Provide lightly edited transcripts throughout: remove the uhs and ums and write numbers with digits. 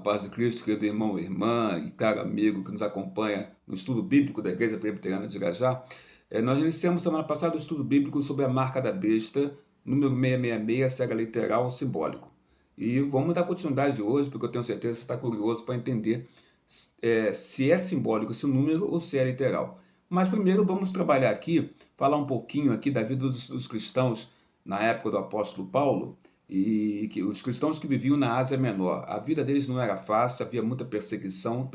Paz de Cristo, querido irmão e irmã e caro amigo que nos acompanha no estudo bíblico da Igreja Presbiteriana de Irajá. Nós iniciamos semana passada o estudo bíblico sobre a marca da besta, número 666, cega literal simbólico. E vamos dar continuidade hoje, porque eu tenho certeza que você está curioso para entender se é simbólico esse número ou se é literal. Mas primeiro vamos trabalhar aqui, falar um pouquinho aqui da vida dos cristãos na época do apóstolo Paulo, e que os cristãos que viviam na Ásia Menor, a vida deles não era fácil, havia muita perseguição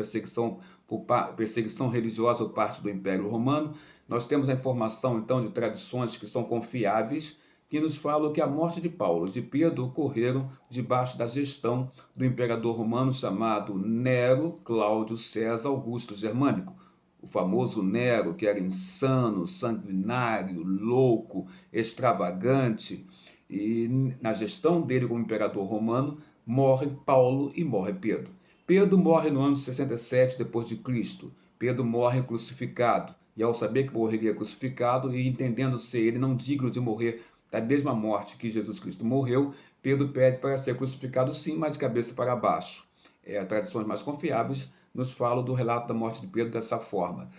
religiosa por parte do Império Romano. Nós temos a informação então de tradições que são confiáveis, que nos falam que a morte de Paulo e de Pedro ocorreram debaixo da gestão do imperador romano chamado Nero Cláudio César Augusto Germânico. O famoso Nero, que era insano, sanguinário, louco, extravagante. E na gestão dele como imperador romano, morre Paulo e morre Pedro. Pedro morre no ano 67 depois de Cristo. Pedro morre crucificado. E ao saber que morreria crucificado e entendendo ser ele não digno de morrer da mesma morte que Jesus Cristo morreu, Pedro pede para ser crucificado sim, mas de cabeça para baixo. As tradições mais confiáveis nos falam do relato da morte de Pedro dessa forma.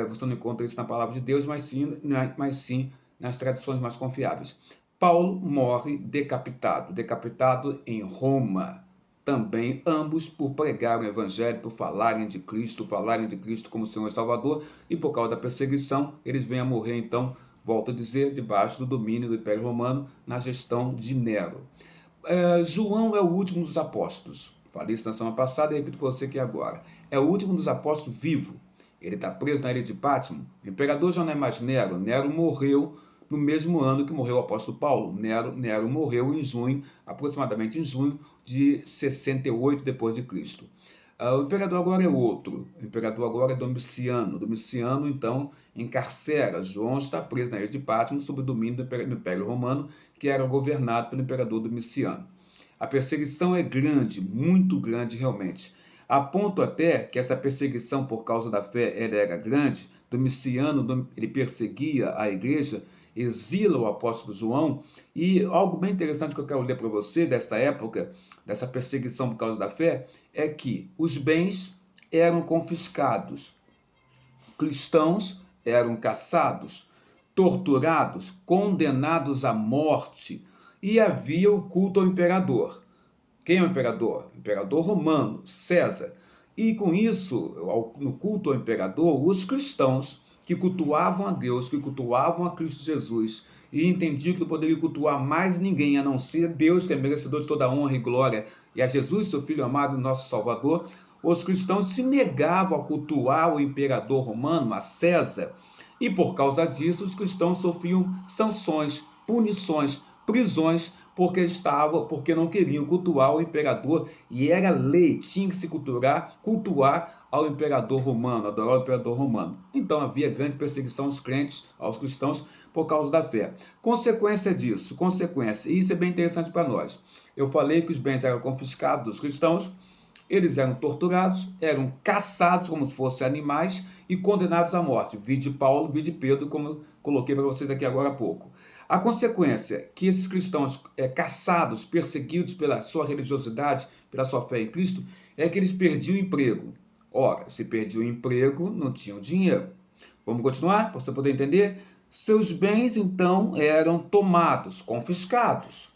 Você não encontra isso na palavra de Deus, mas sim nas tradições mais confiáveis. Paulo morre decapitado em Roma. Também ambos por pregar o evangelho, por falarem de Cristo como Senhor e Salvador, e por causa da perseguição, eles vêm a morrer então, volto a dizer, debaixo do domínio do Império Romano, na gestão de Nero. João é o último dos apóstolos. Falei isso na semana passada e repito para você aqui agora. É o último dos apóstolos vivo. Ele está preso na ilha de Pátimo. O imperador já não é mais Nero. Nero morreu no mesmo ano que morreu o apóstolo Paulo. Nero morreu em junho, aproximadamente em junho de 68 depois de Cristo. O imperador agora é outro. O imperador agora é Domiciano. Domiciano, então, encarcera. João está preso na ilha de Pátimo sob o domínio do Império Romano, que era governado pelo imperador Domiciano. A perseguição é grande, muito grande realmente. A ponto até que essa perseguição por causa da fé era grande. Domiciano ele perseguia a igreja, exila o apóstolo João, e algo bem interessante que eu quero ler para você dessa época, dessa perseguição por causa da fé, é que os bens eram confiscados, cristãos eram caçados, torturados, condenados à morte, e havia o culto ao imperador. Quem é o imperador? O imperador romano, César. E com isso, no culto ao imperador, os cristãos que cultuavam a Deus, que cultuavam a Cristo Jesus, e entendiam que não poderiam cultuar mais ninguém a não ser Deus, que é merecedor de toda a honra e glória, e a Jesus, seu Filho amado, nosso Salvador, os cristãos se negavam a cultuar o imperador romano, a César, e por causa disso os cristãos sofriam sanções, punições, prisões, porque não queriam cultuar o imperador, e era lei, tinha que se cultuar ao imperador romano, adorar o imperador romano. Então havia grande perseguição aos crentes, aos cristãos, por causa da fé. Consequência disso, e isso é bem interessante para nós. Eu falei que os bens eram confiscados dos cristãos, eles eram torturados, eram caçados como se fossem animais e condenados à morte. Vide Paulo, vide Pedro, como eu coloquei para vocês aqui agora há pouco. A consequência que esses cristãos caçados, perseguidos pela sua religiosidade, pela sua fé em Cristo, é que eles perdiam o emprego. Ora, se perdiam o emprego, não tinham dinheiro. Vamos continuar, para você poder entender? Seus bens, então, eram tomados, confiscados.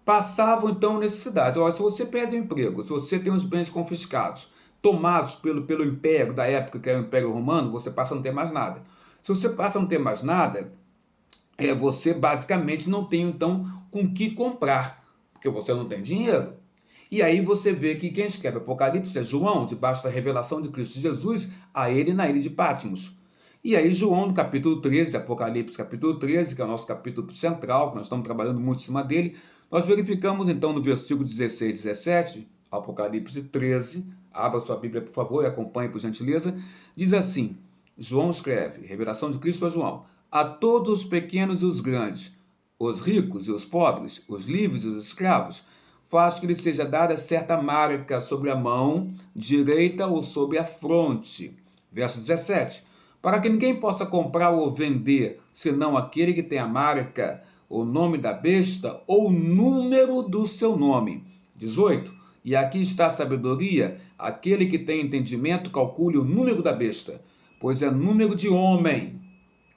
Passavam, então, necessidade. Ora, se você perde o emprego, se você tem os bens confiscados, tomados pelo império da época, que era o Império Romano, você passa a não ter mais nada. Se você passa a não ter mais nada, você basicamente não tem, então, com que comprar, porque você não tem dinheiro. E aí você vê que quem escreve Apocalipse é João, debaixo da revelação de Cristo Jesus, a ele na ilha de Patmos. E aí João, no capítulo 13, Apocalipse capítulo 13, que é o nosso capítulo central, que nós estamos trabalhando muito em cima dele, nós verificamos então no versículo 16 e 17, Apocalipse 13, abra sua Bíblia por favor e acompanhe por gentileza, diz assim, João escreve, revelação de Cristo a João, a todos os pequenos e os grandes, os ricos e os pobres, os livres e os escravos, faz que lhe seja dada certa marca sobre a mão direita ou sobre a fronte. Verso 17. Para que ninguém possa comprar ou vender, senão aquele que tem a marca, o nome da besta ou o número do seu nome. 18. E aqui está a sabedoria: aquele que tem entendimento calcule o número da besta, pois é número de homem.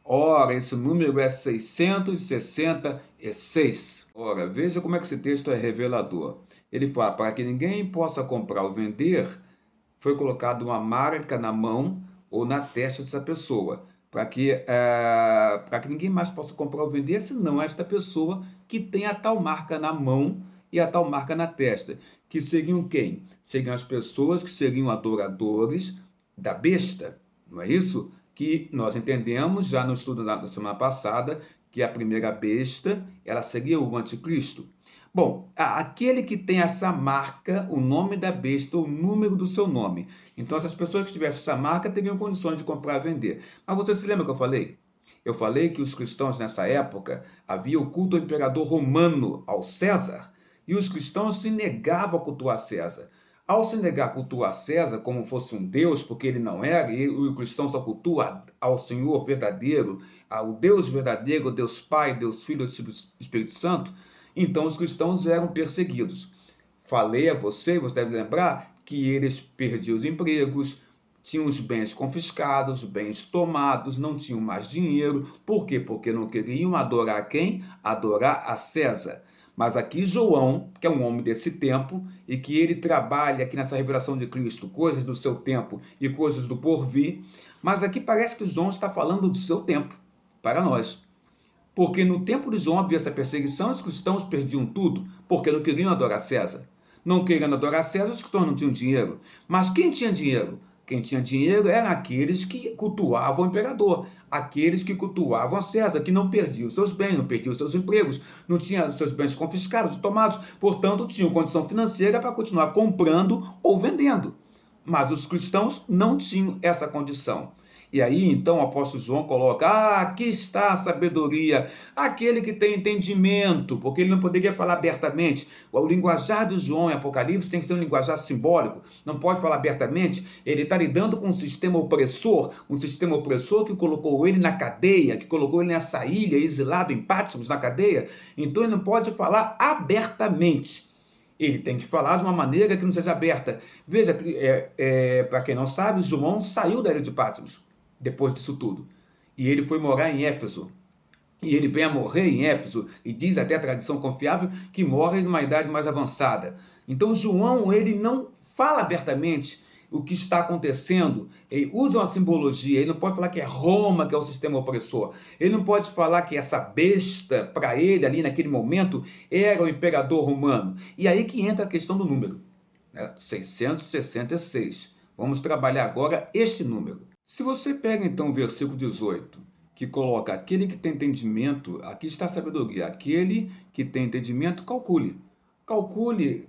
Ora, esse número é 666. Ora, veja como é que esse texto é revelador. Ele fala, para que ninguém possa comprar ou vender, foi colocada uma marca na mão ou na testa dessa pessoa, para que ninguém mais possa comprar ou vender, senão esta pessoa que tem a tal marca na mão e a tal marca na testa. Que seriam quem? Seriam as pessoas que seriam adoradores da besta, não é isso? Que nós entendemos já no estudo da semana passada que a primeira besta, ela seria o anticristo. Bom, aquele que tem essa marca, o nome da besta, o número do seu nome. Então, essas pessoas que tivessem essa marca teriam condições de comprar e vender. Mas você se lembra que eu falei? Eu falei que os cristãos nessa época havia o culto ao imperador romano, ao César, e os cristãos se negavam a cultuar César. Ao se negar a cultuar César como fosse um Deus, porque ele não era, e o cristão só cultua ao Senhor verdadeiro, ao Deus verdadeiro, Deus Pai, Deus Filho e Espírito Santo, então os cristãos eram perseguidos. Falei a você deve lembrar, que eles perdiam os empregos, tinham os bens confiscados, bens tomados, não tinham mais dinheiro. Por quê? Porque não queriam adorar quem? Adorar a César. Mas aqui João, que é um homem desse tempo, e que ele trabalha aqui nessa revelação de Cristo, coisas do seu tempo e coisas do porvir, mas aqui parece que João está falando do seu tempo, para nós. Porque no tempo de João havia essa perseguição, os cristãos perdiam tudo, porque não queriam adorar César. Não querendo adorar César, os cristãos não tinham dinheiro. Mas quem tinha dinheiro? Quem tinha dinheiro eram aqueles que cultuavam o imperador, aqueles que cultuavam a César, que não perdiam seus bens, não perdiam seus empregos, não tinham seus bens confiscados, tomados, portanto, tinham condição financeira para continuar comprando ou vendendo. Mas os cristãos não tinham essa condição. E aí, então, o apóstolo João coloca, aqui está a sabedoria, aquele que tem entendimento, porque ele não poderia falar abertamente. O linguajar de João em Apocalipse tem que ser um linguajar simbólico, não pode falar abertamente. Ele está lidando com um sistema opressor que colocou ele na cadeia, que colocou ele nessa ilha, exilado em Patmos, na cadeia. Então, ele não pode falar abertamente. Ele tem que falar de uma maneira que não seja aberta. Veja, para quem não sabe, João saiu da ilha de Patmos depois disso tudo. E ele foi morar em Éfeso. E ele vem a morrer em Éfeso. E diz até a tradição confiável que morre numa idade mais avançada. Então João, ele não fala abertamente o que está acontecendo. Ele usa uma simbologia. Ele não pode falar que é Roma que é o sistema opressor. Ele não pode falar que essa besta, para ele, ali naquele momento, era o imperador romano. E aí que entra a questão do número, né? 666. Vamos trabalhar agora este número. Se você pega então o versículo 18, que coloca aquele que tem entendimento, aqui está a sabedoria, aquele que tem entendimento, calcule. Calcule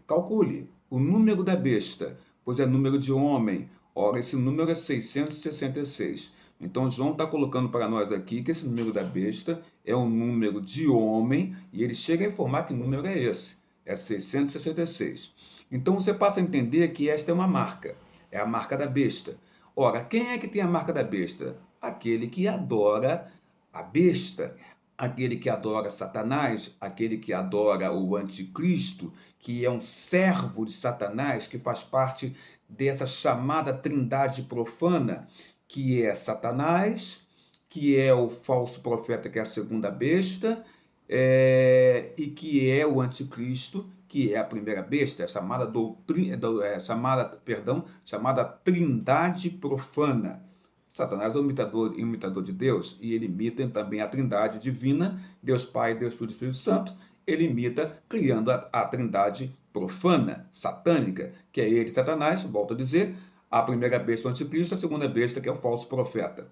o número da besta, pois é número de homem. Ora, esse número é 666. Então, João está colocando para nós aqui que esse número da besta é um número de homem, e ele chega a informar que número é esse, é 666. Então, você passa a entender que esta é uma marca, é a marca da besta. Ora, quem é que tem a marca da besta? Aquele que adora a besta, aquele que adora Satanás, aquele que adora o anticristo, que é um servo de Satanás, que faz parte dessa chamada trindade profana, que é Satanás, que é o falso profeta, que é a segunda besta, e que é o anticristo, que é a primeira besta, é chamada trindade profana. Satanás é um imitador de Deus, e ele imita também a trindade divina, Deus Pai, Deus Filho e Espírito Santo. Ele imita criando a trindade profana, satânica, que é ele, Satanás, volto a dizer, a primeira besta, o anticristo, a segunda besta, que é o falso profeta.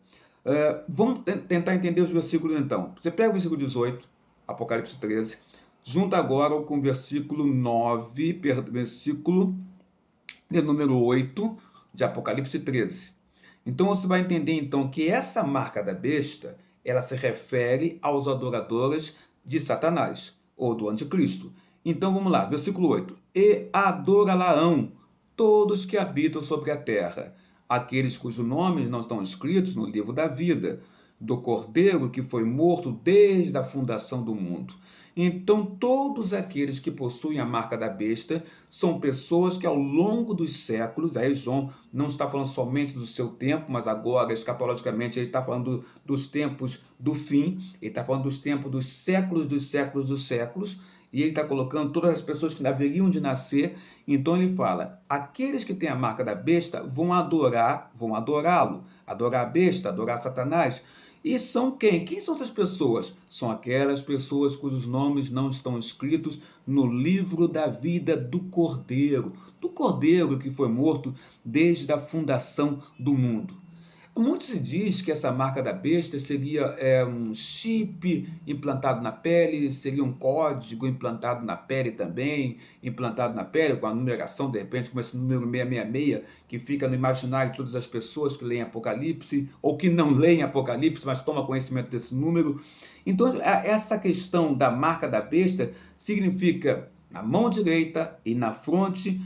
Vamos tentar entender os versículos então. Você pega o versículo 18, Apocalipse 13, junta agora com o versículo 9, versículo de número 8 de Apocalipse 13. Então você vai entender então que essa marca da besta, ela se refere aos adoradores de Satanás, ou do anticristo. Então vamos lá, versículo 8. E adorá-la-ão todos que habitam sobre a terra, aqueles cujos nomes não estão escritos no livro da vida, do Cordeiro que foi morto desde a fundação do mundo. Então, todos aqueles que possuem a marca da besta são pessoas que ao longo dos séculos, aí João não está falando somente do seu tempo, mas agora, escatologicamente, ele está falando dos tempos do fim, ele está falando dos tempos dos séculos, dos séculos, dos séculos, e ele está colocando todas as pessoas que haveriam de nascer. Então ele fala, aqueles que têm a marca da besta vão adorá-lo, adorar a besta, adorar Satanás. E são quem? Quem são essas pessoas? São aquelas pessoas cujos nomes não estão escritos no livro da vida do Cordeiro que foi morto desde a fundação do mundo. Muito se diz que essa marca da besta seria um chip implantado na pele, seria um código implantado na pele também, implantado na pele com a numeração, de repente, como esse número 666, que fica no imaginário de todas as pessoas que leem Apocalipse, ou que não leem Apocalipse, mas tomam conhecimento desse número. Então, essa questão da marca da besta significa, na mão direita e na fronte,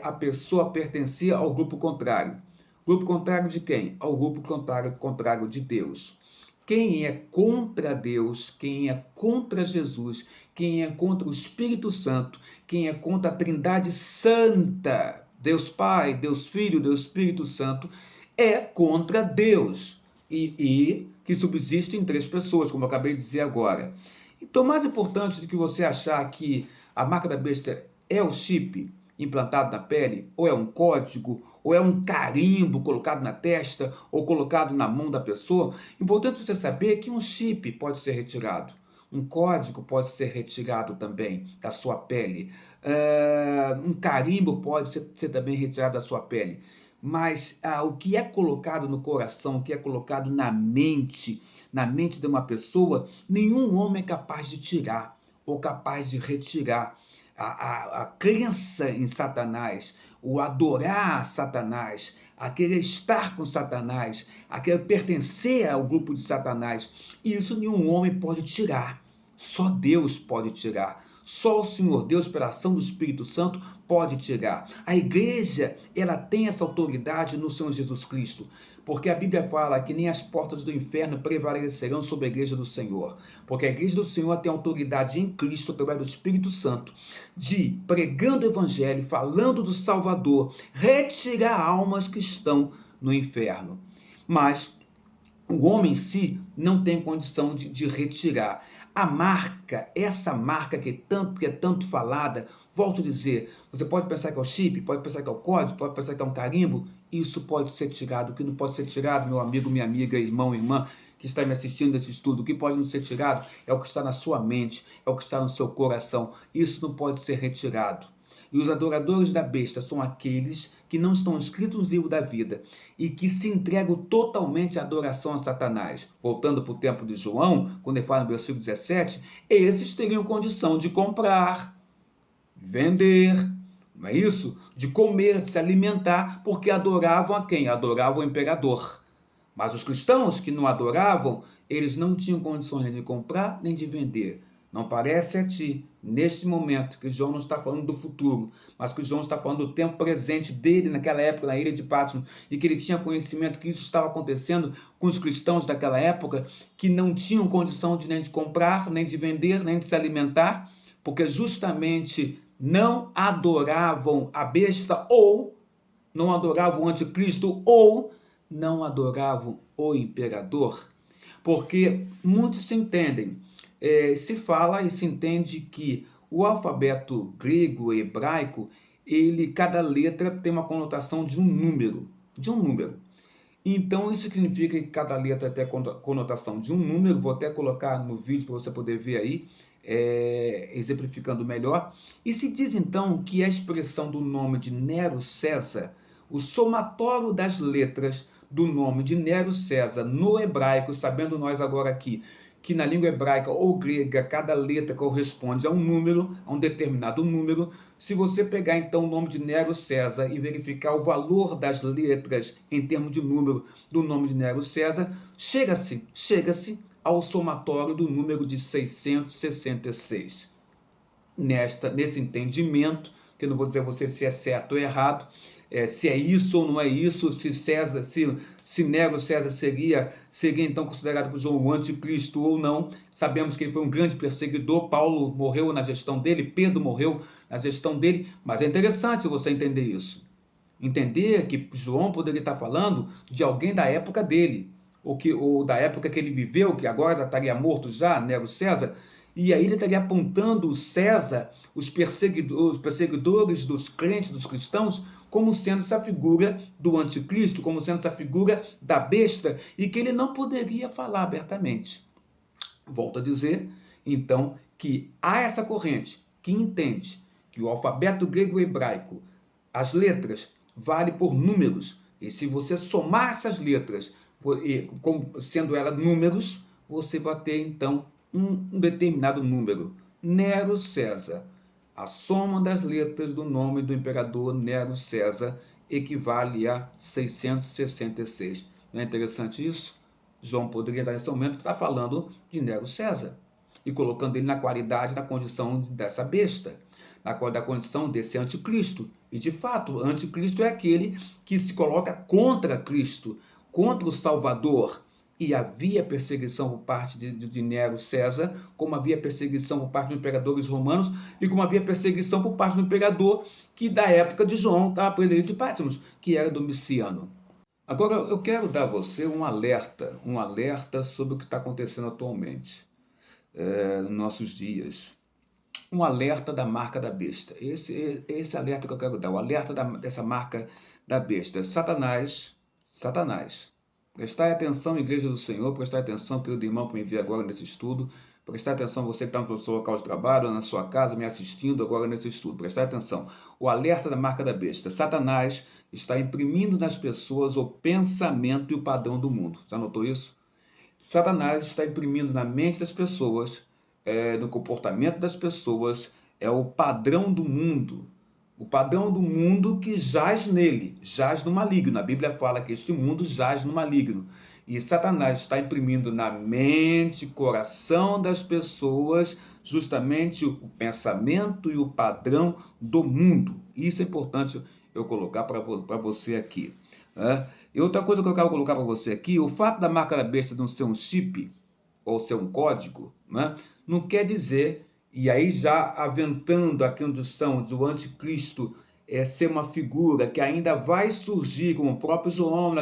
a pessoa pertencia ao grupo contrário. Grupo contrário de quem? Ao grupo contrário de Deus. Quem é contra Deus, quem é contra Jesus, quem é contra o Espírito Santo, quem é contra a Trindade Santa, Deus Pai, Deus Filho, Deus Espírito Santo, é contra Deus. E que subsiste em três pessoas, como eu acabei de dizer agora. Então, mais importante do que você achar que a marca da besta é o chip implantado na pele, ou é um código, ou é um carimbo colocado na testa, ou colocado na mão da pessoa, importante você saber que um chip pode ser retirado. Um código pode ser retirado também da sua pele. Um carimbo pode ser também retirado da sua pele. Mas o que é colocado no coração, o que é colocado na mente de uma pessoa, nenhum homem é capaz de tirar ou capaz de retirar. A crença em Satanás, o adorar Satanás, a querer estar com Satanás, a querer pertencer ao grupo de Satanás, isso nenhum homem pode tirar. Só Deus pode tirar. Só o Senhor Deus, pela ação do Espírito Santo, pode tirar. A igreja, ela tem essa autoridade no Senhor Jesus Cristo, porque a Bíblia fala que nem as portas do inferno prevalecerão sobre a igreja do Senhor, porque a igreja do Senhor tem autoridade em Cristo, através do Espírito Santo, de, pregando o Evangelho, falando do Salvador, retirar almas que estão no inferno. Mas o homem em si não tem condição de retirar. A marca, essa marca que é tanto falada, volto a dizer, você pode pensar que é o chip, pode pensar que é o código, pode pensar que é um carimbo, isso pode ser tirado. O que não pode ser tirado, meu amigo, minha amiga, irmão, irmã, que está me assistindo nesse estudo, o que pode não ser tirado é o que está na sua mente, é o que está no seu coração, isso não pode ser retirado. E os adoradores da besta são aqueles que não estão escritos no livro da vida e que se entregam totalmente à adoração a Satanás. Voltando para o tempo de João, quando ele fala no versículo 17, esses teriam condição de comprar, vender, não é isso? De comer, de se alimentar, porque adoravam a quem? Adoravam o imperador. Mas os cristãos que não adoravam, eles não tinham condições nem de comprar nem de vender. Não parece a ti, neste momento, que João não está falando do futuro, mas que João está falando do tempo presente dele naquela época, na ilha de Patmos, e que ele tinha conhecimento que isso estava acontecendo com os cristãos daquela época, que não tinham condição de nem de comprar, nem de vender, nem de se alimentar, porque justamente não adoravam a besta, ou não adoravam o anticristo, ou não adoravam o imperador. Porque muitos se entendem, se fala e se entende que o alfabeto grego e hebraico, cada letra tem uma conotação de um número, Então isso significa que cada letra tem a conotação de um número, vou até colocar no vídeo para você poder ver aí, exemplificando melhor. E se diz então que a expressão do nome de Nero César, o somatório das letras do nome de Nero César no hebraico, sabendo nós agora aqui que na língua hebraica ou grega cada letra corresponde a um número, a um determinado número. Se você pegar então o nome de Nero César e verificar o valor das letras em termos de número do nome de Nero César, chega-se ao somatório do número de 666. Nesse entendimento, que eu não vou dizer a você se é certo ou errado, se é isso ou não é isso, se César, se Nero César seria então considerado por João o anticristo ou não. Sabemos que ele foi um grande perseguidor, Paulo morreu na gestão dele, Pedro morreu na gestão dele, mas é interessante você entender isso. Entender que João poderia estar falando de alguém da época dele, ou da época que ele viveu, que agora já estaria morto já, Nero César, e aí ele estaria apontando César, os perseguidores dos crentes, dos cristãos, como sendo essa figura do anticristo, como sendo essa figura da besta, e que ele não poderia falar abertamente. Volto a dizer, então, que há essa corrente que entende que o alfabeto grego e hebraico, as letras, vale por números, e se você somar essas letras, sendo elas números, você vai ter então um determinado número. Nero César. A soma das letras do nome do imperador Nero César equivale a 666. Não é interessante isso? João poderia, nesse momento, estar falando de Nero César e colocando ele na qualidade, na condição dessa besta, da condição desse anticristo. E, de fato, anticristo é aquele que se coloca contra Cristo, contra o Salvador. E havia perseguição por parte de Nero César, como havia perseguição por parte dos imperadores romanos e como havia perseguição por parte do imperador que da época de João estava preso de Patmos, que era Domiciano. Agora eu quero dar a você um alerta sobre o que está acontecendo atualmente, nos nossos dias. Um alerta da marca da besta. Esse alerta que eu quero dar, o alerta dessa marca da besta. Satanás. Prestai atenção, Igreja do Senhor, prestai atenção, querido irmão que me vê agora nesse estudo, prestai atenção, você que está no seu local de trabalho, ou na sua casa, me assistindo agora nesse estudo, prestai atenção. O alerta da marca da besta. Satanás está imprimindo nas pessoas o pensamento e o padrão do mundo. Já notou isso? Satanás está imprimindo na mente das pessoas, no comportamento das pessoas, o padrão do mundo. O padrão do mundo que jaz nele, jaz no maligno. A Bíblia fala que este mundo jaz no maligno. E Satanás está imprimindo na mente, coração das pessoas, justamente o pensamento e o padrão do mundo. Isso é importante eu colocar para você aqui. E outra coisa que eu quero colocar para você aqui, o fato da marca da besta não ser um chip, ou ser um código, não quer dizer, e aí já aventando a condição do anticristo ser uma figura que ainda vai surgir, como o próprio João,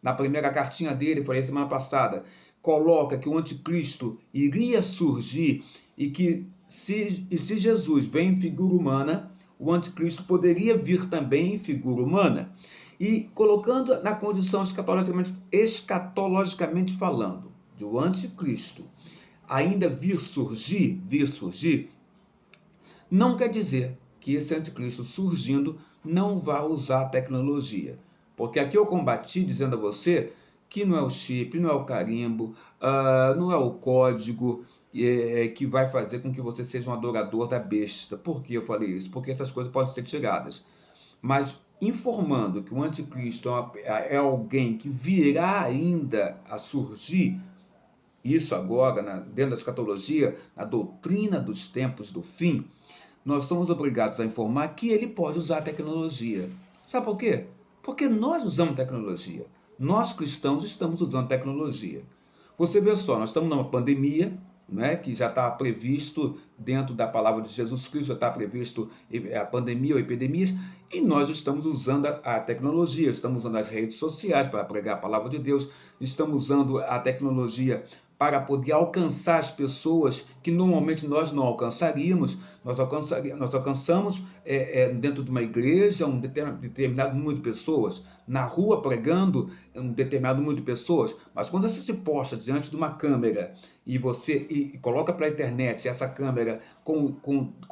na primeira cartinha dele, falei semana passada, coloca que o anticristo iria surgir e que se Jesus vem em figura humana, o anticristo poderia vir também em figura humana. E colocando na condição escatologicamente falando, do anticristo ainda vir surgir, não quer dizer que esse anticristo surgindo não vá usar a tecnologia. Porque aqui eu combati dizendo a você que não é o chip, não é o carimbo, não é o código que vai fazer com que você seja um adorador da besta. Por que eu falei isso? Porque essas coisas podem ser tiradas. Mas informando que o anticristo é alguém que virá ainda a surgir, isso agora, dentro da escatologia, na doutrina dos tempos do fim, nós somos obrigados a informar que ele pode usar a tecnologia. Sabe por quê? Porque nós usamos tecnologia. Nós cristãos estamos usando tecnologia. Você vê só, nós estamos numa pandemia, que já está previsto dentro da palavra de Jesus Cristo, já está previsto a pandemia ou epidemias, e nós estamos usando a tecnologia, estamos usando as redes sociais para pregar a palavra de Deus, estamos usando a tecnologia para poder alcançar as pessoas que normalmente nós não alcançaríamos. Nós alcançamos dentro de uma igreja um determinado número de pessoas, na rua pregando um determinado número de pessoas, mas quando você se posta diante de uma câmera e você coloca para a internet essa câmera com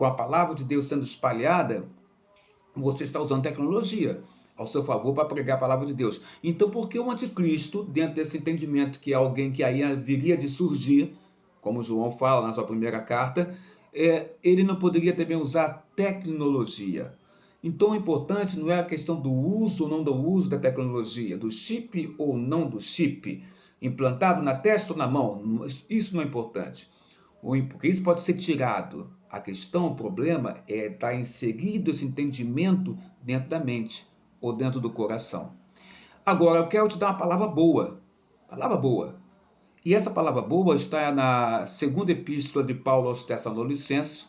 a palavra de Deus sendo espalhada, você está usando tecnologia ao seu favor para pregar a palavra de Deus. Então, por que o anticristo, dentro desse entendimento que é alguém que aí viria de surgir, como João fala na sua primeira carta, ele não poderia também usar tecnologia? Então, o importante não é a questão do uso ou não do uso da tecnologia, do chip ou não do chip, implantado na testa ou na mão. Isso não é importante. Porque isso pode ser tirado. A questão, o problema é estar inserido esse entendimento dentro da mente. ou dentro do coração. Agora, eu quero te dar uma palavra boa. Palavra boa. E essa palavra boa está na segunda epístola de Paulo aos Tessalonicenses,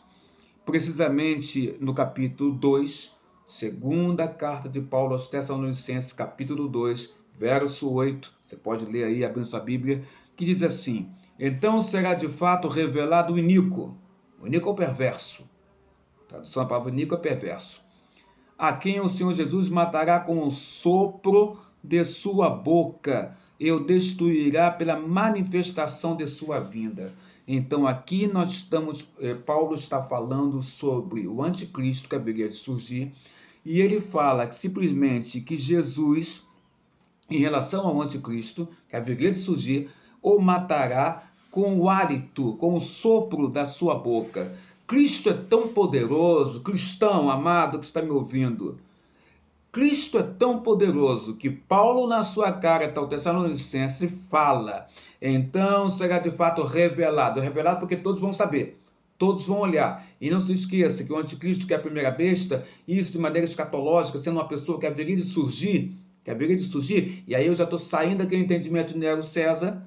precisamente no capítulo 2, segunda carta de Paulo aos Tessalonicenses, capítulo 2, verso 8. Você pode ler aí, abrindo sua Bíblia, que diz assim: então será de fato revelado o iníquo. O iníquo é o perverso. A tradução da palavra iníquo é perverso. A quem o Senhor Jesus matará com o sopro de sua boca e o destruirá pela manifestação de sua vinda. Então aqui nós estamos, Paulo está falando sobre o anticristo que haveria de surgir, e ele fala que simplesmente que Jesus, em relação ao anticristo que haveria de surgir, o matará com o hálito, com o sopro da sua boca. Cristo é tão poderoso, cristão amado que está me ouvindo, Cristo é tão poderoso que Paulo, na sua carta ao Tessalonicense, fala: então será de fato revelado. Revelado porque todos vão saber, todos vão olhar. E não se esqueça que o anticristo, que é a primeira besta, isso de maneira escatológica, sendo uma pessoa que haveria de surgir, e aí eu já estou saindo daquele entendimento de Nero César,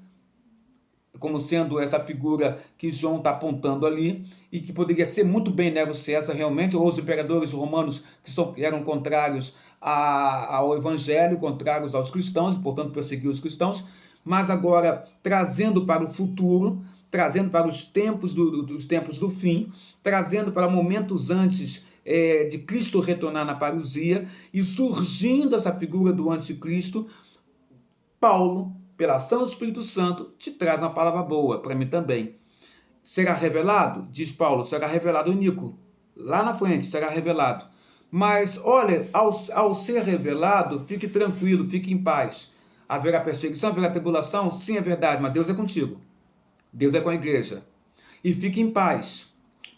como sendo essa figura que João está apontando ali, e que poderia ser muito bem Nero César realmente, ou os imperadores romanos que eram contrários ao evangelho, contrários aos cristãos, portanto perseguiam os cristãos, mas agora trazendo para o futuro, trazendo para os tempos do fim, trazendo para momentos antes de Cristo retornar na parousia, e surgindo essa figura do anticristo, Paulo, pela ação do Espírito Santo, te traz uma palavra boa para mim também. Será revelado, diz Paulo, será revelado o iníquo. Lá na frente será revelado. Mas, olha, ao ser revelado, fique tranquilo, fique em paz. Haverá perseguição, haverá tribulação? Sim, é verdade, mas Deus é contigo. Deus é com a igreja. E fique em paz,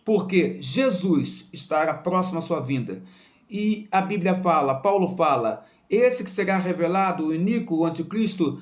porque Jesus estará próximo à sua vinda. E a Bíblia fala, Paulo fala, esse que será revelado, o iníquo, o anticristo,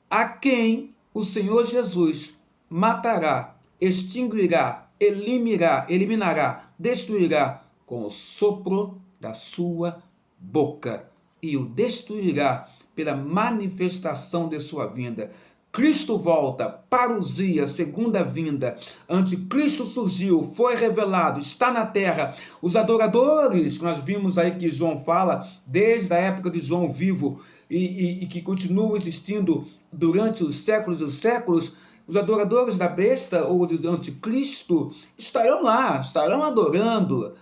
a quem o Senhor Jesus matará, extinguirá, eliminará, destruirá com o sopro da sua boca, e o destruirá pela manifestação de sua vinda. Cristo volta, parousia, segunda vinda, anticristo surgiu, foi revelado, está na terra. Os adoradores, que nós vimos aí que João fala, desde a época de João vivo, e que continuam existindo durante os séculos e os séculos, os adoradores da besta ou do anticristo estarão lá, estarão adorando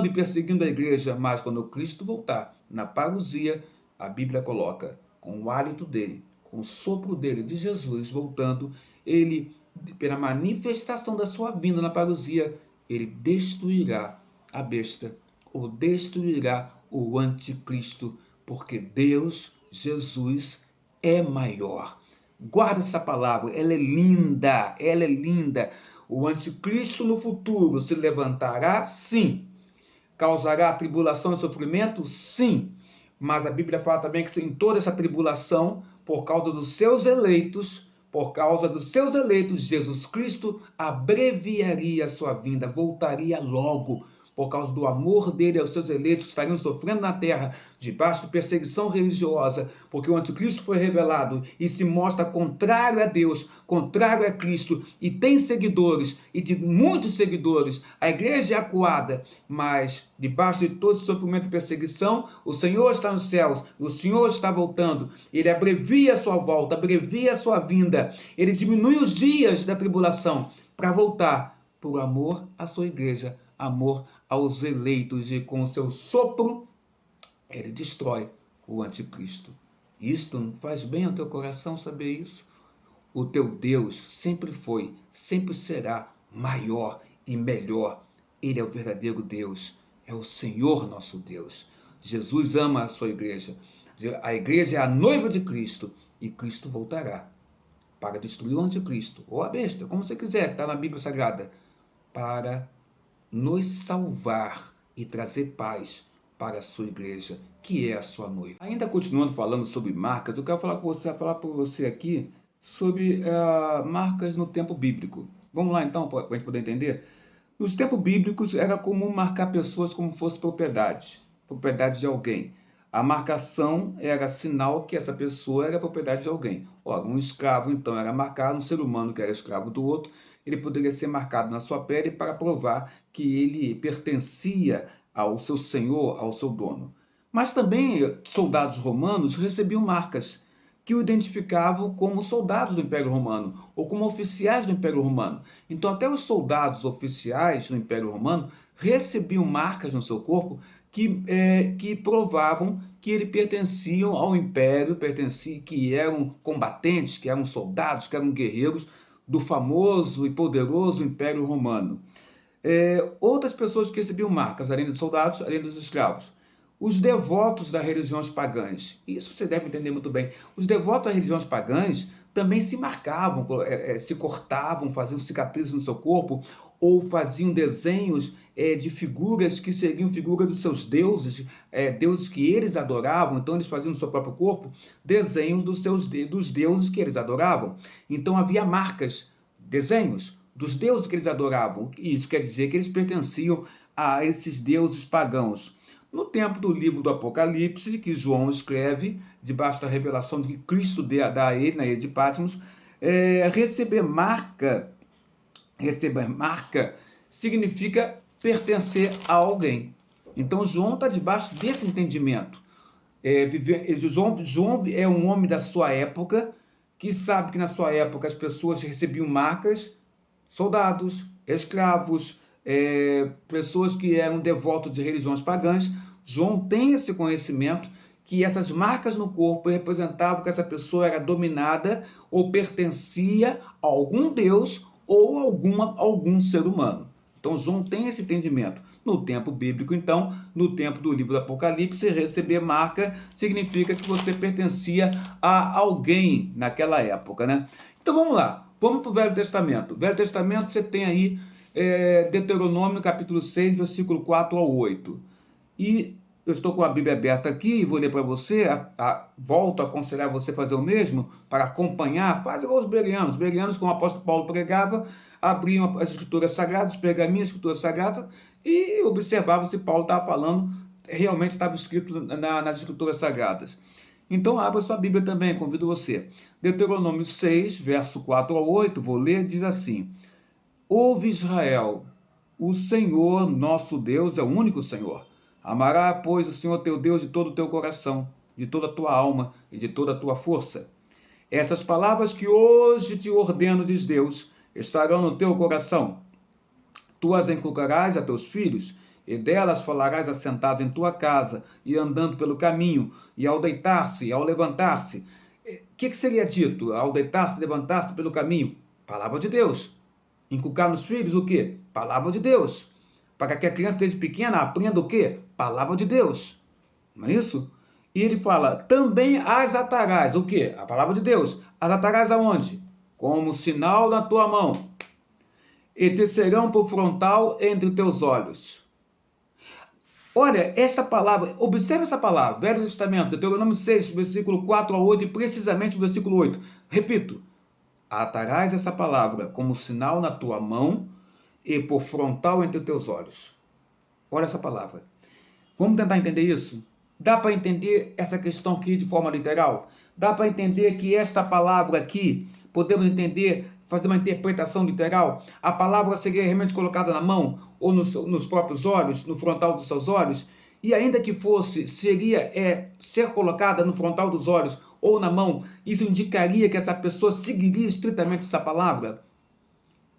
e perseguindo a igreja, mas quando Cristo voltar, na parousia, a Bíblia coloca, com o hálito dele, com o sopro dele, de Jesus voltando, ele, pela manifestação da sua vinda na parousia, ele destruirá a besta, ou destruirá o anticristo, porque Deus, Jesus, é maior. Guarda essa palavra, ela é linda, ela é linda. O anticristo no futuro se levantará, sim. Causará tribulação e sofrimento, sim. Mas a Bíblia fala também que em toda essa tribulação, por causa dos seus eleitos, Jesus Cristo abreviaria a sua vinda, voltaria logo, por causa do amor dele aos seus eleitos que estariam sofrendo na terra, debaixo de perseguição religiosa, porque o anticristo foi revelado e se mostra contrário a Deus, contrário a Cristo, e tem seguidores, e de muitos seguidores. A igreja é acuada, mas debaixo de todo esse sofrimento e perseguição, o Senhor está nos céus, o Senhor está voltando, ele abrevia a sua volta, abrevia a sua vinda, ele diminui os dias da tribulação para voltar por amor à sua igreja, amor aos eleitos, e com o seu sopro ele destrói o anticristo. Isto não faz bem ao teu coração saber isso? O teu Deus sempre foi, sempre será maior e melhor. Ele é o verdadeiro Deus, é o Senhor nosso Deus. Jesus ama a sua igreja. A igreja é a noiva de Cristo, e Cristo voltará para destruir o anticristo, ou a besta, como você quiser, que está na Bíblia Sagrada, para nos salvar e trazer paz para a sua igreja, que é a sua noiva. Ainda continuando falando sobre marcas, eu quero falar para você aqui sobre marcas no tempo bíblico. Vamos lá então, para a gente poder entender? Nos tempos bíblicos era comum marcar pessoas como fosse propriedade de alguém. A marcação era sinal que essa pessoa era propriedade de alguém. Ora, um escravo, então, era marcado, um ser humano que era escravo do outro, ele poderia ser marcado na sua pele para provar que ele pertencia ao seu senhor, ao seu dono. Mas também soldados romanos recebiam marcas que o identificavam como soldados do Império Romano ou como oficiais do Império Romano. Então, até os soldados oficiais do Império Romano recebiam marcas no seu corpo que provavam que ele pertenciam ao Império, que eram combatentes, que eram soldados, que eram guerreiros do famoso e poderoso Império Romano. Outras pessoas que recebiam marcas, além dos soldados, além dos escravos. Os devotos das religiões pagãs. Isso você deve entender muito bem. Os devotos das religiões pagãs também se marcavam, se cortavam, faziam cicatrizes no seu corpo, ou faziam desenhos de figuras que seriam figuras dos seus deuses, deuses que eles adoravam. Então eles faziam no seu próprio corpo desenhos dos deuses que eles adoravam. Então havia marcas, desenhos dos deuses que eles adoravam. E isso quer dizer que eles pertenciam a esses deuses pagãos. No tempo do livro do Apocalipse, que João escreve, debaixo da revelação de que Cristo dá a ele, na ilha de Patmos, receber marca significa pertencer a alguém. Então João está debaixo desse entendimento. João é um homem da sua época, que sabe que na sua época as pessoas recebiam marcas, soldados, escravos, pessoas que eram devotos de religiões pagãs. João tem esse conhecimento que essas marcas no corpo representavam que essa pessoa era dominada ou pertencia a algum deus ou algum ser humano. Então João tem esse entendimento. No tempo bíblico, então, no tempo do livro do Apocalipse, receber marca significa que você pertencia a alguém naquela época, né? Então vamos lá, vamos para o Velho Testamento. Velho Testamento você tem aí Deuteronômio capítulo 6, versículo 4 ao 8. E eu estou com a Bíblia aberta aqui e vou ler para você, volto a aconselhar você a fazer o mesmo, para acompanhar, faz igual os bereanos. Os bereanos, como o apóstolo Paulo pregava, abriam as escrituras sagradas, os pergaminhos, as escrituras sagradas, e observavam se Paulo estava falando, realmente estava escrito nas escrituras sagradas. Então abra sua Bíblia também, convido você. Deuteronômio 6, verso 4 ao 8, vou ler, diz assim: Ouve Israel, o Senhor nosso Deus é o único Senhor. Amará, pois, o Senhor teu Deus de todo o teu coração, de toda a tua alma e de toda a tua força. Estas palavras que hoje te ordeno, diz Deus, estarão no teu coração. Tu as inculcarás a teus filhos, e delas falarás assentado em tua casa, e andando pelo caminho, e ao deitar-se, e ao levantar-se. O que seria dito ao deitar-se e levantar-se pelo caminho? Palavra de Deus. Inculcar nos filhos o quê? Palavra de Deus. Para que a criança desde pequena aprenda o quê? Palavra de Deus. Não é isso? E ele fala, também as atarás. O quê? A palavra de Deus. As atarás aonde? Como sinal na tua mão. E te serão por frontal entre os teus olhos. Olha, esta palavra, observe essa palavra, Velho Testamento, Deuteronômio 6, versículo 4 a 8, e precisamente o versículo 8. Repito, atarás essa palavra como sinal na tua mão e por frontal entre os teus olhos. Olha essa palavra. Vamos tentar entender isso? Dá para entender essa questão aqui de forma literal? Dá para entender que esta palavra aqui, podemos entender, fazer uma interpretação literal? A palavra seria realmente colocada na mão ou nos próprios olhos, no frontal dos seus olhos? E ainda que fosse, seria ser colocada no frontal dos olhos ou na mão, isso indicaria que essa pessoa seguiria estritamente essa palavra?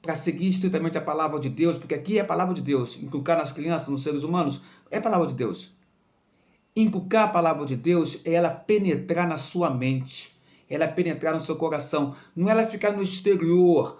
Para seguir estritamente a palavra de Deus, porque aqui é a palavra de Deus. Inculcar nas crianças, nos seres humanos, é a palavra de Deus. Inculcar a palavra de Deus é ela penetrar na sua mente, ela penetrar no seu coração. Não é ela ficar no exterior,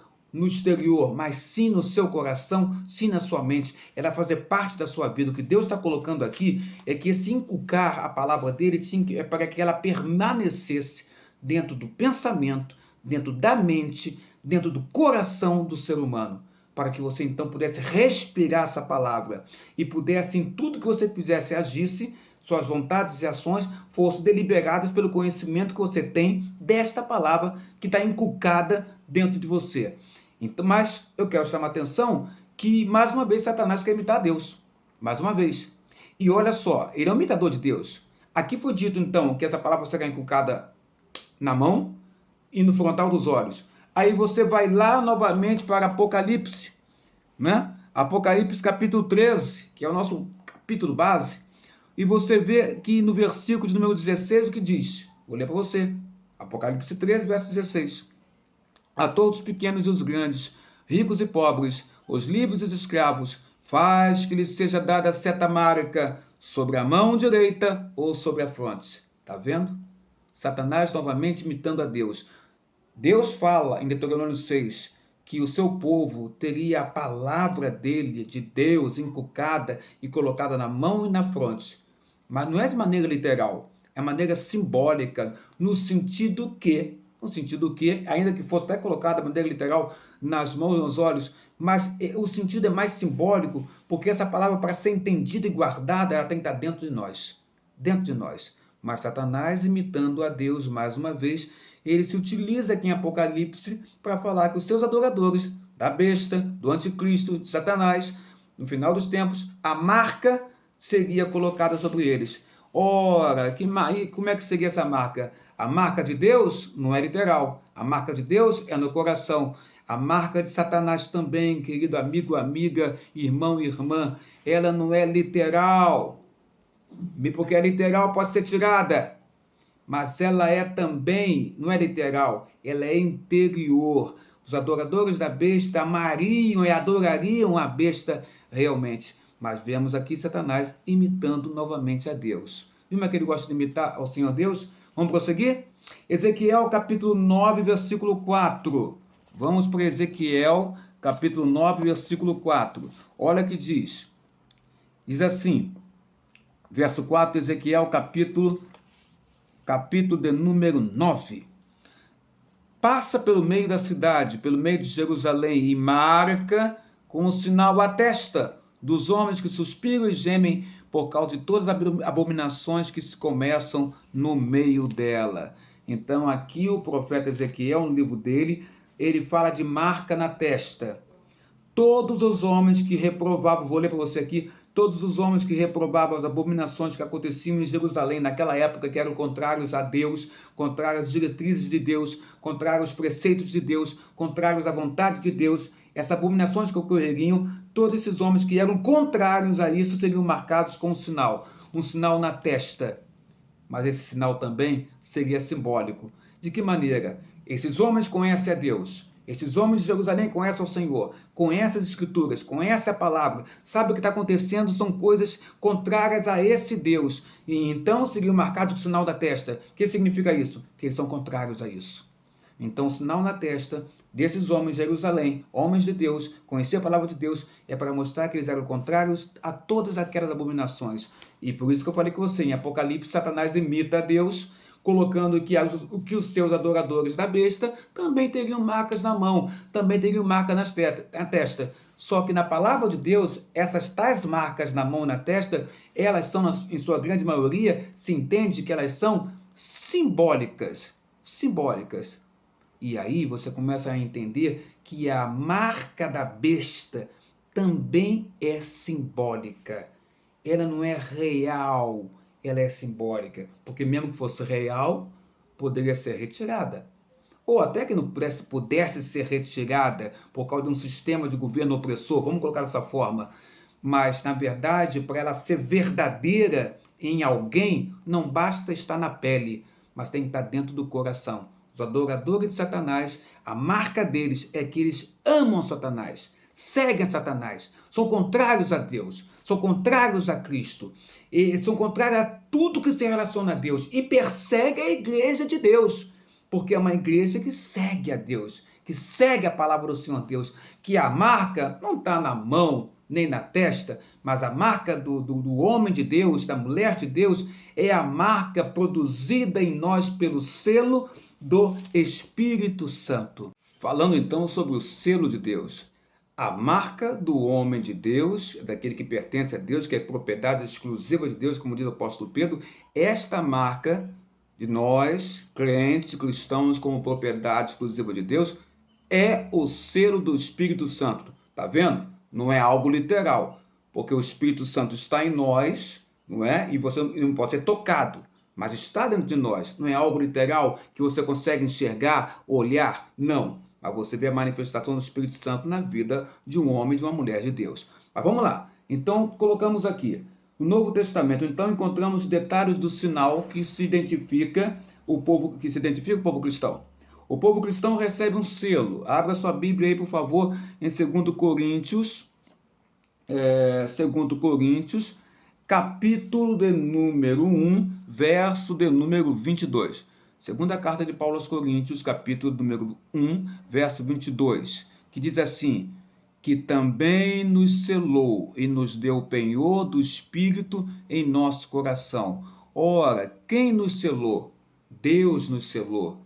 mas sim no seu coração, sim na sua mente. Ela fazer parte da sua vida. O que Deus está colocando aqui é que esse inculcar a palavra dele é para que ela permanecesse dentro do pensamento, dentro da mente, dentro do coração do ser humano, para que você então pudesse respirar essa palavra e pudesse, em tudo que você fizesse, agisse, suas vontades e ações fossem deliberadas pelo conhecimento que você tem desta palavra que está inculcada dentro de você. Então, mas eu quero chamar a atenção que, mais uma vez, Satanás quer imitar Deus. Mais uma vez. E olha só, ele é um imitador de Deus. Aqui foi dito, então, que essa palavra será inculcada na mão e no frontal dos olhos. Aí você vai lá novamente para Apocalipse, né? Apocalipse capítulo 13, que é o nosso capítulo base, e você vê que no versículo de número 16 o que diz? Vou ler para você. Apocalipse 13, verso 16. A todos os pequenos e os grandes, ricos e pobres, os livres e os escravos, faz que lhes seja dada a seta marca sobre a mão direita ou sobre a fronte. Está vendo? Satanás novamente imitando a Deus. Deus fala em Deuteronômio 6 que o seu povo teria a palavra dele, de Deus, inculcada e colocada na mão e na fronte. Mas não é de maneira literal, é maneira simbólica, no sentido que, ainda que fosse até colocada de maneira literal nas mãos e nos olhos, mas o sentido é mais simbólico, porque essa palavra, para ser entendida e guardada, ela tem que estar dentro de nós. Dentro de nós. Mas Satanás, imitando a Deus mais uma vez, ele se utiliza aqui em Apocalipse para falar que os seus adoradores, da besta, do anticristo, de Satanás, no final dos tempos, a marca seria colocada sobre eles. Ora, como é que seria essa marca? A marca de Deus não é literal. A marca de Deus é no coração. A marca de Satanás também, querido amigo, amiga, irmão e irmã, ela não é literal. Porque a literal pode ser tirada, mas ela é também, não é literal, ela é interior. Os adoradores da besta amariam e adorariam a besta realmente. Mas vemos aqui Satanás imitando novamente a Deus. Viu como é que ele gosta de imitar ao Senhor Deus? Vamos prosseguir? Ezequiel capítulo 9, versículo 4. Vamos para Ezequiel capítulo 9, versículo 4. Olha o que diz. Diz assim, verso 4, Ezequiel capítulo de número 9. Passa pelo meio da cidade, pelo meio de Jerusalém, e marca com um sinal a testa dos homens que suspiram e gemem por causa de todas as abominações que se começam no meio dela. Então aqui o profeta Ezequiel, no livro dele, ele fala de marca na testa. Todos os homens que reprovavam, vou ler para você aqui, todos os homens que reprovavam as abominações que aconteciam em Jerusalém naquela época, que eram contrários a Deus, contrários às diretrizes de Deus, contrários aos preceitos de Deus, contrários à vontade de Deus, essas abominações que ocorreriam, todos esses homens que eram contrários a isso seriam marcados com um sinal na testa. Mas esse sinal também seria simbólico. De que maneira? Esses homens conhecem a Deus. Esses homens de Jerusalém conhecem o Senhor, conhecem as Escrituras, conhecem a palavra, sabem o que está acontecendo, são coisas contrárias a esse Deus. E então seriam marcados com o sinal da testa. O que significa isso? Que eles são contrários a isso. Então o sinal na testa desses homens de Jerusalém, homens de Deus, conhecer a palavra de Deus, é para mostrar que eles eram contrários a todas aquelas abominações. E por isso que eu falei com você, em Apocalipse, Satanás imita a Deus, colocando que os seus adoradores da besta também teriam marcas na mão, também teriam marca na testa. Só que na palavra de Deus, essas tais marcas na mão e na testa, elas são, em sua grande maioria, se entende que elas são simbólicas. Simbólicas. E aí você começa a entender que a marca da besta também é simbólica. Ela não é real, ela é simbólica, porque mesmo que fosse real, poderia ser retirada. Ou até que não pudesse ser retirada por causa de um sistema de governo opressor, vamos colocar dessa forma. Mas, na verdade, para ela ser verdadeira em alguém, não basta estar na pele, mas tem que estar dentro do coração. Os adoradores de Satanás, a marca deles é que eles amam Satanás, seguem Satanás, são contrários a Deus, são contrários a Cristo, e são contrários a tudo que se relaciona a Deus e perseguem a igreja de Deus, porque é uma igreja que segue a Deus, que segue a palavra do Senhor Deus, que a marca não está na mão nem na testa, mas a marca do homem de Deus, da mulher de Deus, é a marca produzida em nós pelo selo do Espírito Santo. Falando então sobre o selo de Deus. A marca do homem de Deus, daquele que pertence a Deus, que é propriedade exclusiva de Deus, como diz o apóstolo Pedro, esta marca de nós, crentes, cristãos, como propriedade exclusiva de Deus, é o selo do Espírito Santo. Tá vendo? Não é algo literal, porque o Espírito Santo está em nós, não é? E você não pode ser tocado. mas está dentro de nós. Não é algo literal que você consegue enxergar, olhar, não. Mas você vê a manifestação do Espírito Santo na vida de um homem e de uma mulher de Deus. Mas vamos lá. Então, colocamos aqui. No Novo Testamento, então, encontramos detalhes do sinal que se identifica o povo cristão. O povo cristão recebe um selo. Abra sua Bíblia aí, por favor, em 2 Coríntios, 2 Coríntios, capítulo de número 1, verso de número 22. Segunda carta de Paulo aos Coríntios, capítulo número 1, verso 22, que diz assim: que também nos selou e nos deu o penhor do Espírito em nosso coração. Ora, quem nos selou? Deus nos selou.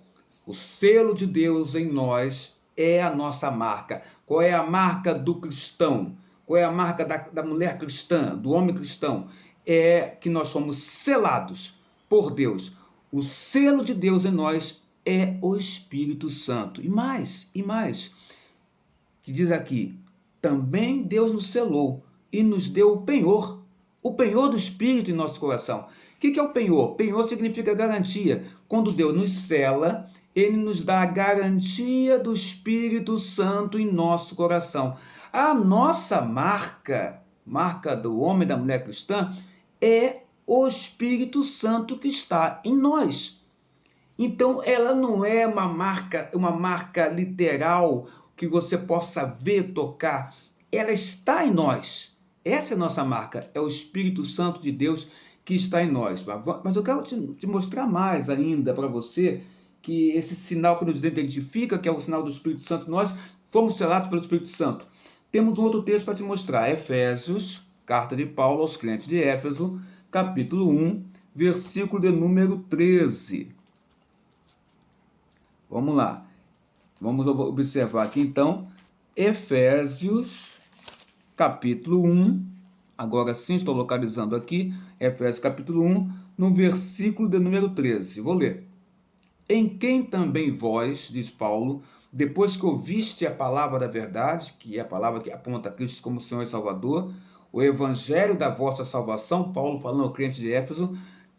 O selo de Deus em nós é a nossa marca. Qual é a marca do cristão? Qual é a marca da mulher cristã, do homem cristão? É que nós somos selados por Deus. O selo de Deus em nós é o Espírito Santo. E mais, que diz aqui, também Deus nos selou e nos deu o penhor do Espírito em nosso coração. O que é o penhor? Penhor significa garantia. Quando Deus nos sela, Ele nos dá a garantia do Espírito Santo em nosso coração. A nossa marca do homem e da mulher cristã, é o Espírito Santo que está em nós. Então, ela não é uma marca literal que você possa ver, tocar. Ela está em nós. Essa é a nossa marca, é o Espírito Santo de Deus que está em nós. Mas eu quero te mostrar mais ainda para você que esse sinal que nos identifica, que é o sinal do Espírito Santo, nós fomos selados pelo Espírito Santo. Temos um outro texto para te mostrar, Efésios, carta de Paulo aos crentes de Éfeso, capítulo 1, versículo de número 13. Vamos lá. Vamos observar aqui então, Efésios, capítulo 1, agora sim estou localizando aqui, Efésios capítulo 1, no versículo de número 13. Vou ler. Em quem também vós, diz Paulo, depois que ouviste a palavra da verdade, que é a palavra que aponta a Cristo como Senhor e Salvador, o evangelho da vossa salvação, Paulo falando ao crente de Éfeso,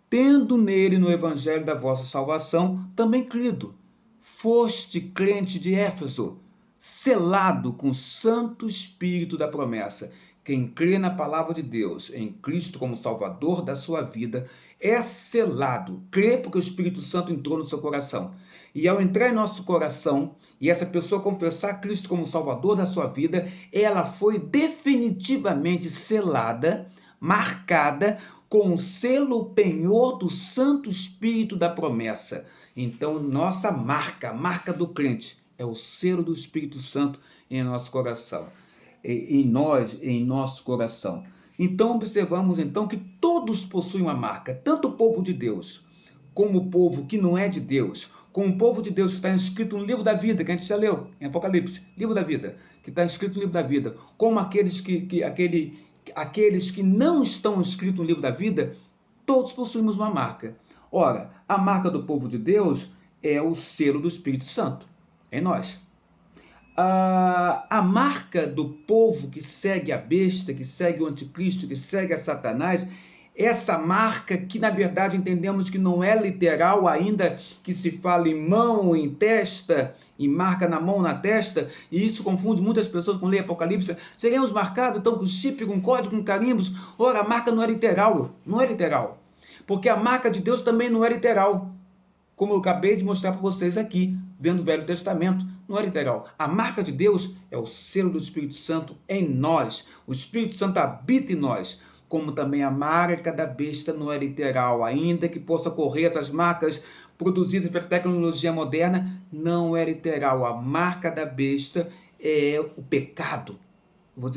tendo nele no evangelho da vossa salvação também crido, foste crente de Éfeso, selado com o Santo Espírito da promessa. Quem crê na palavra de Deus, em Cristo como Salvador da sua vida, é selado. Crê porque o Espírito Santo entrou no seu coração. E ao entrar em nosso coração, e essa pessoa confessar Cristo como Salvador da sua vida, ela foi definitivamente selada, marcada com o selo penhor do Santo Espírito da promessa. Então, nossa marca, a marca do crente, é o selo do Espírito Santo em nosso coração. Em nosso coração. Então, observamos então que todos possuem uma marca, tanto o povo de Deus, como o povo que não é de Deus, como o povo de Deus que está inscrito no livro da vida, que a gente já leu em Apocalipse, livro da vida, que está inscrito no livro da vida, como aqueles que não estão inscritos no livro da vida, todos possuímos uma marca. Ora, a marca do povo de Deus é o selo do Espírito Santo em nós. A marca do povo que segue a besta, que segue o anticristo, que segue a Satanás, essa marca que na verdade entendemos que não é literal, ainda que se fala em mão, em testa, em marca na mão, na testa, e isso confunde muitas pessoas com lei Apocalipse. Seremos marcados então com chip, com código, com carimbos. Ora, a marca não é literal, porque a marca de Deus também não é literal, como eu acabei de mostrar para vocês aqui, vendo o Velho Testamento. Não é literal. A marca de Deus é o selo do Espírito Santo em nós. O Espírito Santo habita em nós. Como também a marca da besta não é literal. Ainda que possa correr essas marcas produzidas pela tecnologia moderna, não é literal. A marca da besta é o pecado. Vou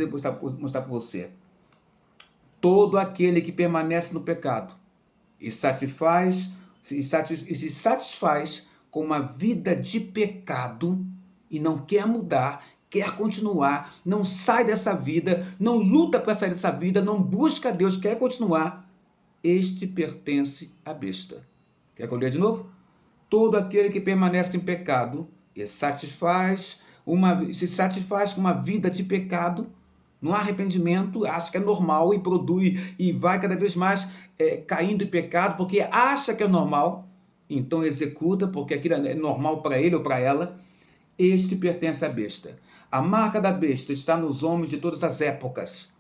mostrar para você. Todo aquele que permanece no pecado e se satisfaz com uma vida de pecado e não quer mudar, quer continuar, não sai dessa vida, não luta para sair dessa vida, não busca Deus, quer continuar, este pertence à besta. Quer que eu leia de novo? Todo aquele que permanece em pecado e se satisfaz com uma vida de pecado Não há arrependimento, acha que é normal e produz e vai cada vez mais caindo em pecado porque acha que é normal, então executa porque aquilo é normal para ele ou para ela. Este pertence à besta. A marca da besta está nos homens de todas as épocas.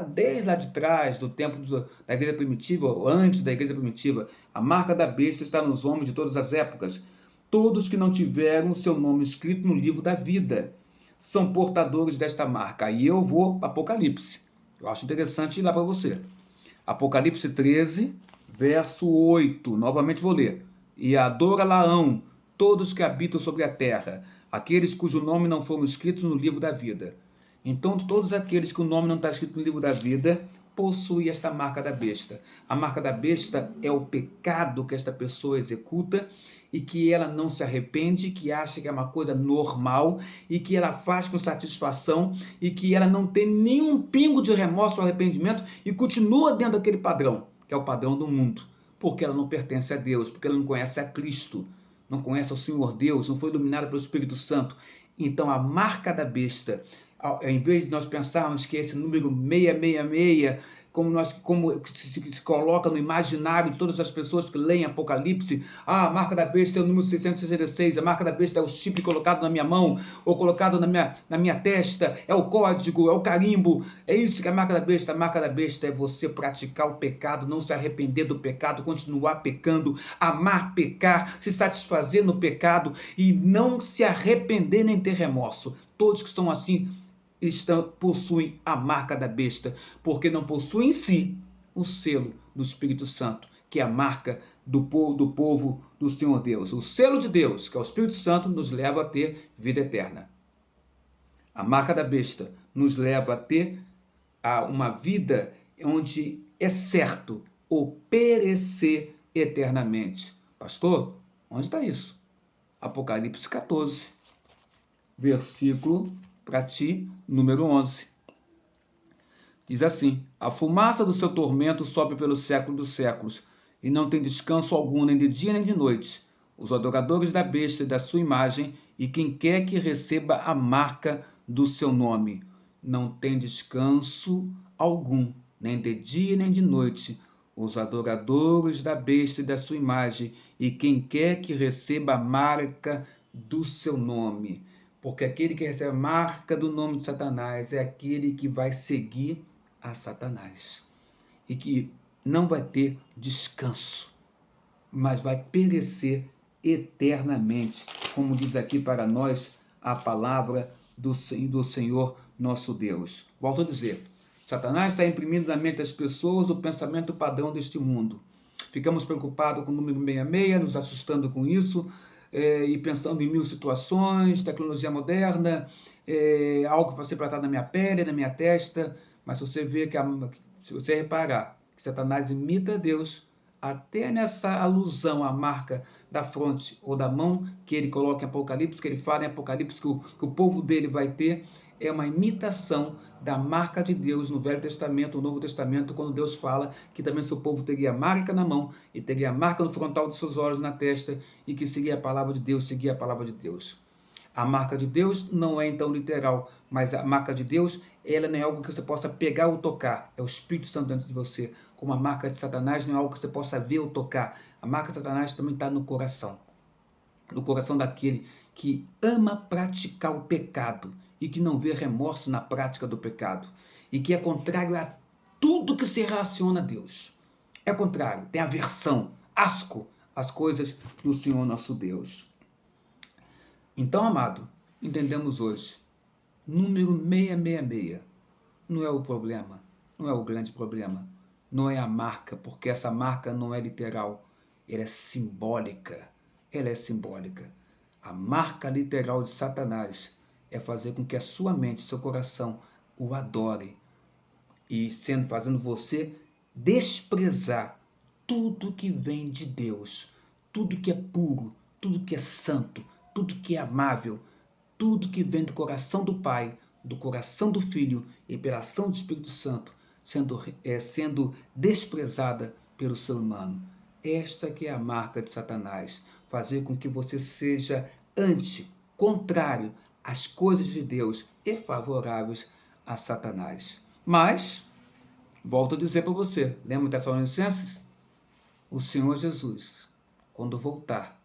Desde lá de trás, do tempo da igreja primitiva, ou antes da igreja primitiva, a marca da besta está nos homens de todas as épocas. Todos que não tiveram o seu nome escrito no livro da vida são portadores desta marca. Aí eu vou para Apocalipse. Eu acho interessante ir lá para você. Apocalipse 13, verso 8. Novamente vou ler. E adora Laão, todos que habitam sobre a terra, aqueles cujo nome não foram escritos no livro da vida. Então, todos aqueles que o nome não está escrito no livro da vida possuem esta marca da besta. A marca da besta é o pecado que esta pessoa executa e que ela não se arrepende, que acha que é uma coisa normal e que ela faz com satisfação e que ela não tem nenhum pingo de remorso ou arrependimento e continua dentro daquele padrão, que é o padrão do mundo, porque ela não pertence a Deus, porque ela não conhece a Cristo, não conhece o Senhor Deus, não foi iluminada pelo Espírito Santo. Então a marca da besta, em vez de nós pensarmos que esse número 666, como se coloca no imaginário de todas as pessoas que leem Apocalipse, a marca da besta é o número 666, a marca da besta é o chip colocado na minha mão, ou colocado na minha testa, é o código, é o carimbo, é isso que é a marca da besta. A marca da besta é você praticar o pecado, não se arrepender do pecado, continuar pecando, amar pecar, se satisfazer no pecado e não se arrepender nem ter remorso. Todos que estão assim possuem a marca da besta, porque não possuem em si o selo do Espírito Santo, que é a marca do povo do Senhor Deus. O selo de Deus, que é o Espírito Santo, nos leva a ter vida eterna. A marca da besta nos leva a ter uma vida onde é certo ou perecer eternamente. Pastor, onde está isso? Apocalipse 14, versículo para ti, número 11. Diz assim: a fumaça do seu tormento sobe pelo século dos séculos, e não tem descanso algum, nem de dia nem de noite. Os adoradores da besta e da sua imagem, e quem quer que receba a marca do seu nome. Não tem descanso algum, nem de dia nem de noite. Os adoradores da besta e da sua imagem, e quem quer que receba a marca do seu nome. Porque aquele que recebe a marca do nome de Satanás é aquele que vai seguir a Satanás. E que não vai ter descanso, mas vai perecer eternamente. Como diz aqui para nós a palavra do Senhor nosso Deus. Volto a dizer, Satanás está imprimindo na mente das pessoas o pensamento padrão deste mundo. Ficamos preocupados com o número 66, nos assustando com isso, e pensando em mil situações, tecnologia moderna, algo para ser plantado na minha pele, na minha testa, mas você vê se você reparar que Satanás imita Deus, até nessa alusão à marca da fronte ou da mão que ele coloca em Apocalipse, que ele fala em Apocalipse que o povo dele vai ter, é uma imitação da marca de Deus no Velho Testamento, no Novo Testamento, quando Deus fala que também seu povo teria marca na mão e teria marca no frontal dos seus olhos, na testa, e que seguia a palavra de Deus, seguia a palavra de Deus. A marca de Deus não é então literal, mas a marca de Deus, ela não é algo que você possa pegar ou tocar, é o Espírito Santo dentro de você. Como a marca de Satanás não é algo que você possa ver ou tocar, a marca de Satanás também está no coração daquele que ama praticar o pecado e que não vê remorso na prática do pecado, e que é contrário a tudo que se relaciona a Deus. É contrário, tem aversão, asco às coisas do Senhor nosso Deus. Então, amado, entendemos hoje, número 666 não é o problema, não é o grande problema, não é a marca, porque essa marca não é literal, ela é simbólica, A marca literal de Satanás é fazer com que a sua mente, seu coração o adore e fazendo você desprezar tudo que vem de Deus, tudo que é puro, tudo que é santo, tudo que é amável, tudo que vem do coração do Pai, do coração do Filho e pela ação do Espírito Santo, sendo desprezada pelo ser humano. Esta que é a marca de Satanás, fazer com que você seja contrário às coisas de Deus e favoráveis a Satanás. Mas, volto a dizer para você, lembra Tessalonicenses? O Senhor Jesus, quando voltar,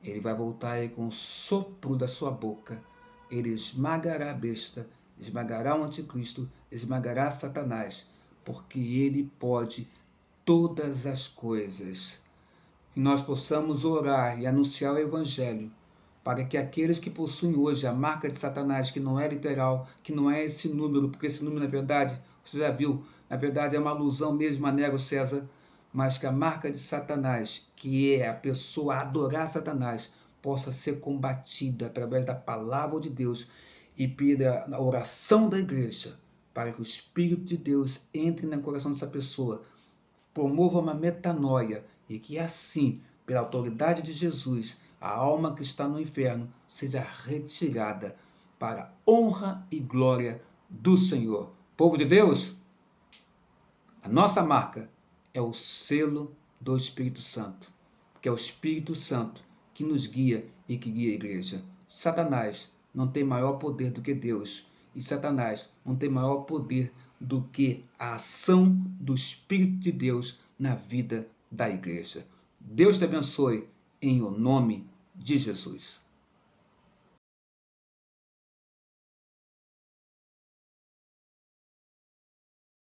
ele vai voltar aí com o sopro da sua boca. Ele esmagará a besta, esmagará o anticristo, esmagará Satanás, porque ele pode todas as coisas. Que nós possamos orar e anunciar o Evangelho, para que aqueles que possuem hoje a marca de Satanás, que não é literal, que não é esse número, porque esse número, na verdade, você já viu, na verdade é uma alusão mesmo a Nero César, mas que a marca de Satanás, que é a pessoa adorar Satanás, possa ser combatida através da palavra de Deus e pela oração da igreja, para que o Espírito de Deus entre no coração dessa pessoa, promova uma metanoia e que assim, pela autoridade de Jesus, a alma que está no inferno seja retirada para a honra e glória do Senhor. Povo de Deus, a nossa marca é o selo do Espírito Santo, que é o Espírito Santo que nos guia e que guia a igreja. Satanás não tem maior poder do que Deus, e Satanás não tem maior poder do que a ação do Espírito de Deus na vida da igreja. Deus te abençoe em o nome de Jesus.